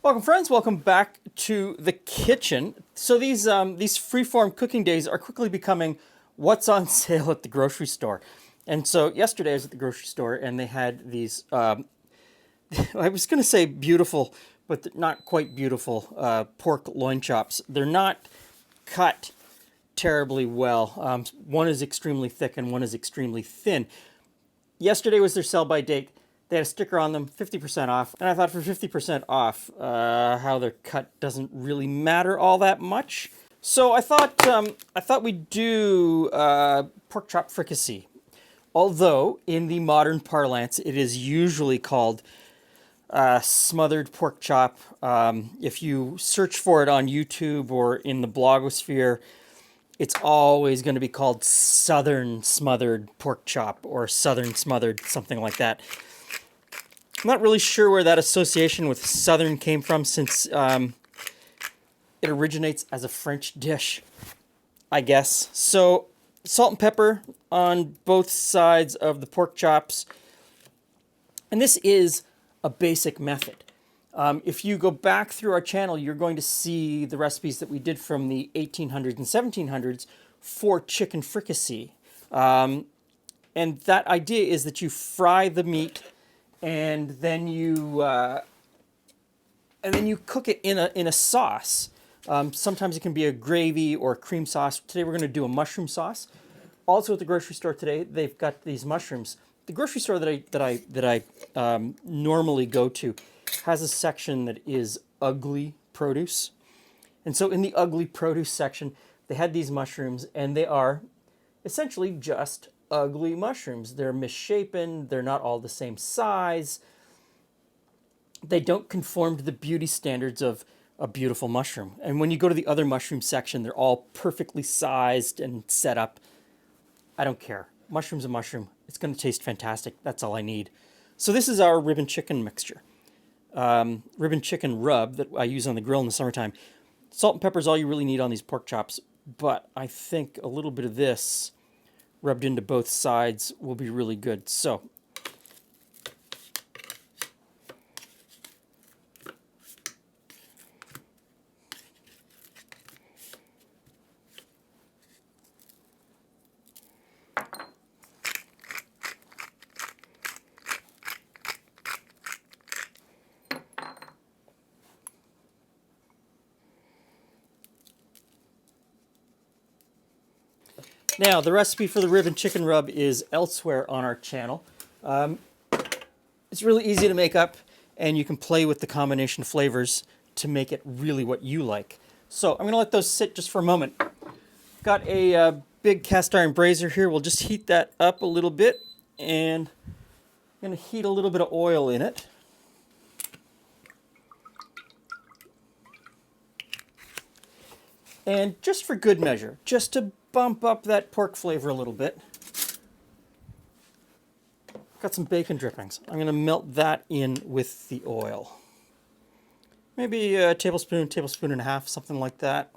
Welcome, friends. Welcome back to the kitchen. So these freeform cooking days are quickly becoming what's on sale at the grocery store. And so yesterday I was at the grocery store and they had these. I was going to say beautiful, but they're not quite beautiful pork loin chops. They're not cut terribly well. One is extremely thick and one is extremely thin. Yesterday was their sell by date. They had a sticker on them, 50% off. And I thought for 50% off, how they're cut doesn't really matter all that much. So I thought we'd do pork chop fricassee. Although in the modern parlance, it is usually called smothered pork chop. If you search for it on YouTube or in the blogosphere, it's always going to be called southern smothered pork chop or southern smothered, something like that. I'm not really sure where that association with southern came from, since it originates as a French dish, I guess. So salt and pepper on both sides of the pork chops. And this is a basic method. If you go back through our channel, you're going to see the recipes that we did from the 1800s and 1700s for chicken fricassee. And that idea is that you fry the meat and then you cook it in a sauce. Sometimes it can be a gravy or a cream sauce. Today we're going to do a mushroom sauce. Also at the grocery store today, they've got these mushrooms. The grocery store that I normally go to has a section that is ugly produce, and so in the ugly produce section, they had these mushrooms, and they are essentially just ugly mushrooms. They're misshapen, they're not all the same size, they don't conform to the beauty standards of a beautiful mushroom. And when you go to the other mushroom section, they're all perfectly sized and set up. I don't care. Mushroom's a mushroom. It's going to taste fantastic. That's all I need. So this is our rib and chicken mixture. Rib and chicken rub that I use on the grill in the summertime. Salt and pepper is all you really need on these pork chops, but I think a little bit of this rubbed into both sides will be really good. So now, the recipe for the rib and chicken rub is elsewhere on our channel. It's really easy to make up, and you can play with the combination flavors to make it really what you like. So I'm going to let those sit just for a moment. Got a big cast iron brazier here. We'll just heat that up a little bit, and I'm going to heat a little bit of oil in it. And just for good measure, just to bump up that pork flavor a little bit, got some bacon drippings. I'm going to melt that in with the oil. Maybe a tablespoon, tablespoon and a half, something like that.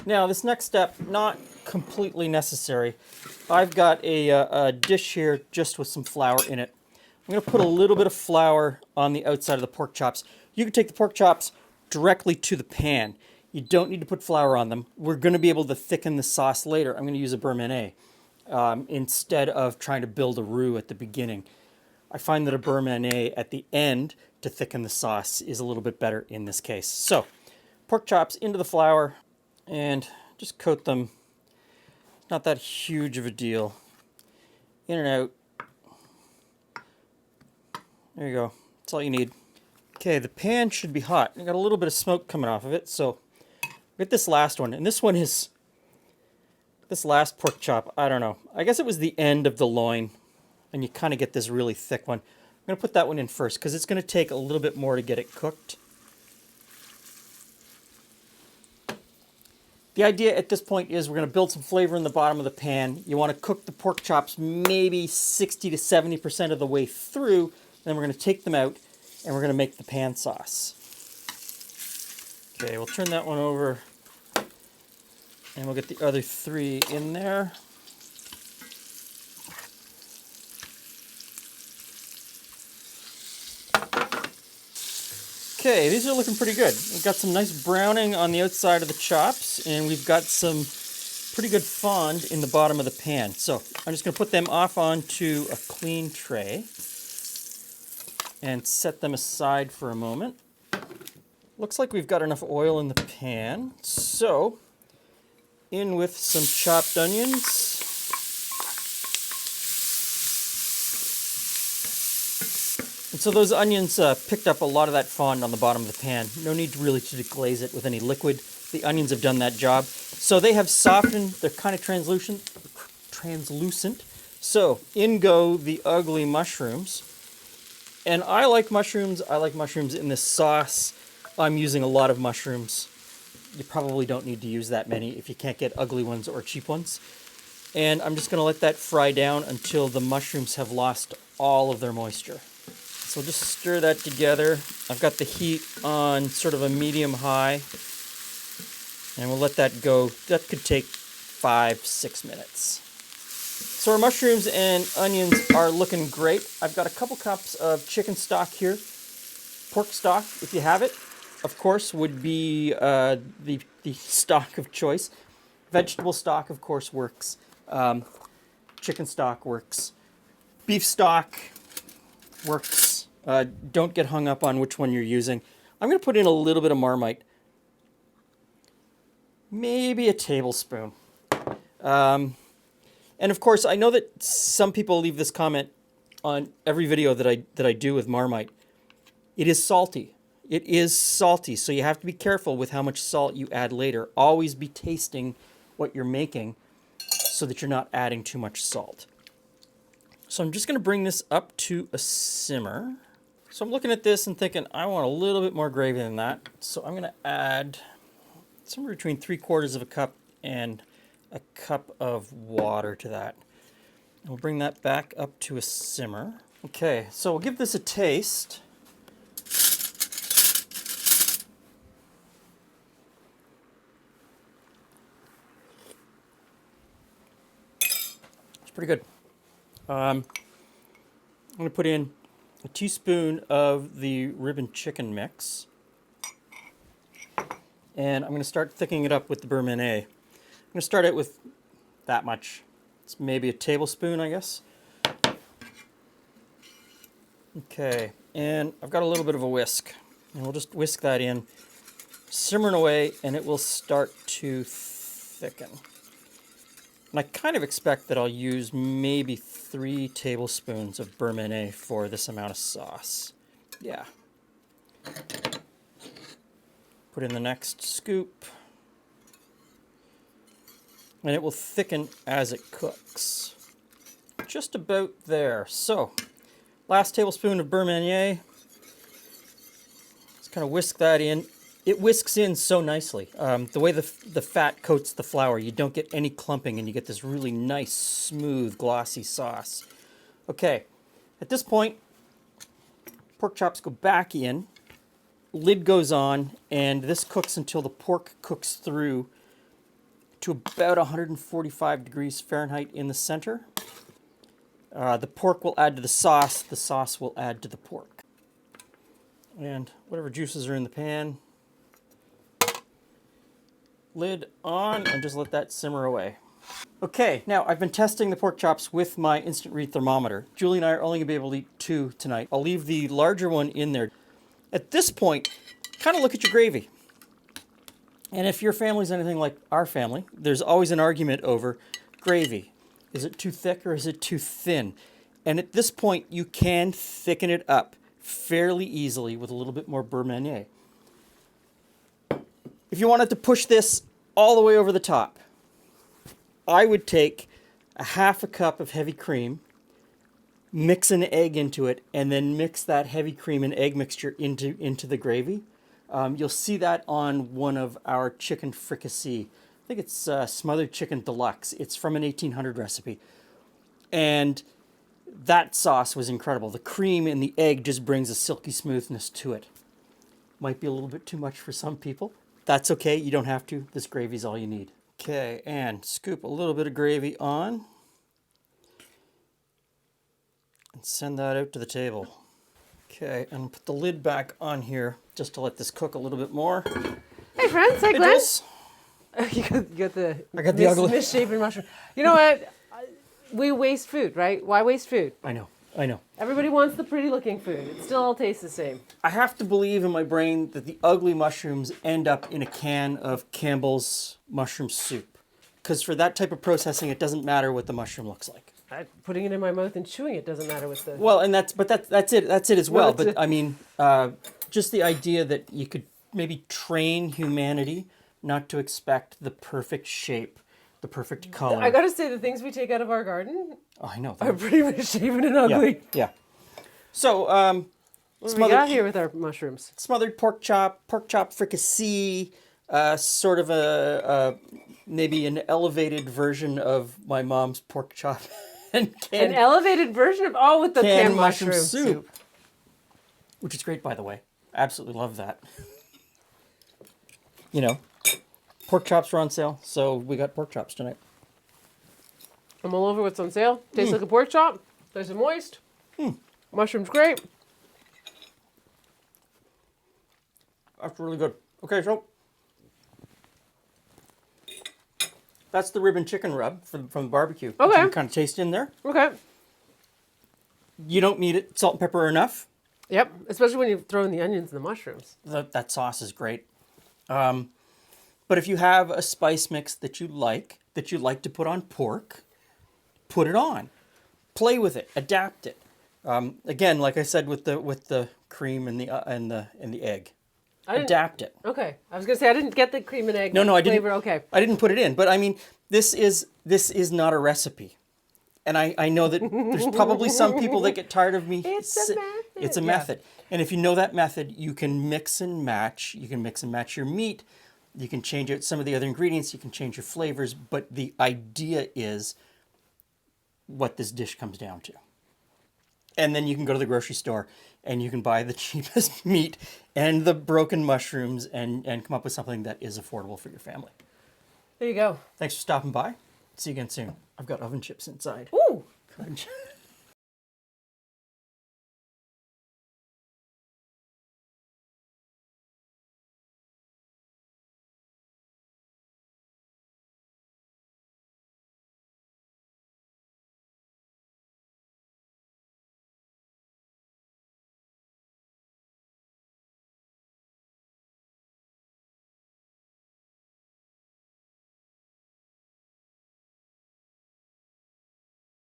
Now, this next step, not completely necessary. I've got a dish here just with some flour in it. I'm going to put a little bit of flour on the outside of the pork chops. You can take the pork chops directly to the pan. You don't need to put flour on them. We're going to be able to thicken the sauce later. I'm going to use a beurre Manié instead of trying to build a roux at the beginning. I find that a beurre Manié at the end to thicken the sauce is a little bit better in this case. So, pork chops into the flour and just coat them. Not that huge of a deal. In and out. There you go. That's all you need. Okay, the pan should be hot. I got a little bit of smoke coming off of it, so get this last one. And this one is, this last pork chop, I don't know. I guess it was the end of the loin, and you kind of get this really thick one. I'm going to put that one in first, because it's going to take a little bit more to get it cooked. The idea at this point is we're going to build some flavor in the bottom of the pan. You want to cook the pork chops maybe 60 to 70% of the way through. Then we're going to take them out and we're going to make the pan sauce. Okay, we'll turn that one over and we'll get the other three in there. Okay, these are looking pretty good. We've got some nice browning on the outside of the chops, and we've got some pretty good fond in the bottom of the pan. So I'm just going to put them off onto a clean tray and set them aside for a moment. Looks like we've got enough oil in the pan, so in with some chopped onions. And so those onions picked up a lot of that fond on the bottom of the pan. No need really to deglaze it with any liquid. The onions have done that job. So they have softened. They're kind of translucent. So in go the ugly mushrooms. And I like mushrooms. I like mushrooms in this sauce. I'm using a lot of mushrooms. You probably don't need to use that many if you can't get ugly ones or cheap ones. And I'm just going to let that fry down until the mushrooms have lost all of their moisture. So just stir that together. I've got the heat on sort of a medium-high. And we'll let that go. That could take 5-6 minutes. So our mushrooms and onions are looking great. I've got a couple cups of chicken stock here. Pork stock, if you have it, of course, would be the stock of choice. Vegetable stock, of course, works. Chicken stock works. Beef stock works. Don't get hung up on which one you're using. I'm going to put in a little bit of Marmite. Maybe a tablespoon. And of course, I know that some people leave this comment on every video that I do with Marmite. It is salty. It is salty, so you have to be careful with how much salt you add later. Always be tasting what you're making so that you're not adding too much salt. So I'm just going to bring this up to a simmer. So I'm looking at this and thinking, I want a little bit more gravy than that. So I'm going to add somewhere between 3/4 of a cup and a cup of water to that. And we'll bring that back up to a simmer. Okay, so we'll give this a taste. It's pretty good. I'm going to put in a teaspoon of the ribbon chicken mix. And I'm going to start thickening it up with the Beurre Manié. I'm going to start it with that much. It's maybe a tablespoon, I guess. Okay, and I've got a little bit of a whisk. And we'll just whisk that in, simmering away, and it will start to thicken. And I kind of expect that I'll use maybe 3 tablespoons of Beurre Manié for this amount of sauce. Yeah. Put in the next scoop. And it will thicken as it cooks. Just about there. So, last tablespoon of Beurre Manié. Just kind of whisk that in. It whisks in so nicely. The way the fat coats the flour, you don't get any clumping and you get this really nice, smooth, glossy sauce. Okay, at this point, pork chops go back in, lid goes on, and this cooks until the pork cooks through to about 145 degrees Fahrenheit in the center. The pork will add to the sauce will add to the pork. And whatever juices are in the pan, lid on, and just let that simmer away. Okay, now I've been testing the pork chops with my instant read thermometer. Julie and I are only going to be able to eat 2 tonight. I'll leave the larger one in there. At this point, kind of look at your gravy. And if your family's anything like our family, there's always an argument over gravy. Is it too thick or is it too thin? And at this point, you can thicken it up fairly easily with a little bit more Beurre Manié. If you wanted to push this all the way over the top, I would take a 1/2 cup of heavy cream, mix an egg into it, and then mix that heavy cream and egg mixture into the gravy. You'll see that on one of our chicken fricassee. I think it's Smothered Chicken Deluxe. It's from an 1800 recipe. And that sauce was incredible. The cream and the egg just brings a silky smoothness to it. Might be a little bit too much for some people. That's okay, you don't have to. This gravy's all you need. Okay, and scoop a little bit of gravy on. And send that out to the table. Okay, and put the lid back on here just to let this cook a little bit more. Hey friends, hey Glen. Jules. You got the I got the ugly misshapen mushroom. You know what? We waste food, right? Why waste food? I know. Everybody wants the pretty looking food. It still all tastes the same. I have to believe in my brain that the ugly mushrooms end up in a can of Campbell's mushroom soup. Because for that type of processing, it doesn't matter what the mushroom looks like. Putting it in my mouth and chewing it doesn't matter with the... Well, and that's it as well. Well, but I mean, just the idea that you could maybe train humanity not to expect the perfect shape, the perfect color. I gotta say, the things we take out of our garden I know. are pretty misshapen and ugly. Yeah. So, What do we got here with our mushrooms? smothered pork chop fricassee, sort of a maybe an elevated version of my mom's pork chop and An elevated version of, with the canned mushroom soup. Which is great, by the way. Absolutely love that. You know, pork chops were on sale, so we got pork chops tonight. I'm all over what's on sale. Tastes like a pork chop. Nice and moist. Mushroom's great. That's really good. Okay, so that's the rib and chicken rub from the barbecue. Okay. You can kind of taste in there. Okay. You don't need it salt and pepper enough. Yep. Especially when you throw in the onions and the mushrooms. That sauce is great. But if you have a spice mix that you like to put on pork, put it on. Play with it. Adapt it. Again, like I said with the cream and the egg. Adapt it. Okay. I was gonna say I didn't get the cream and egg No, I didn't. flavor. Okay. I didn't put it in, but I mean, this is not a recipe, and I know that there's probably some people that get tired of me. It's a method. It's a method, and if you know that method, you can mix and match. You can mix and match your meat. You can change out some of the other ingredients. You can change your flavors, but the idea is what this dish comes down to. And then you can go to the grocery store and you can buy the cheapest meat and the broken mushrooms and come up with something that is affordable for your family. There you go. Thanks for stopping by. See you again soon. I've got oven chips inside. Ooh. Crunch.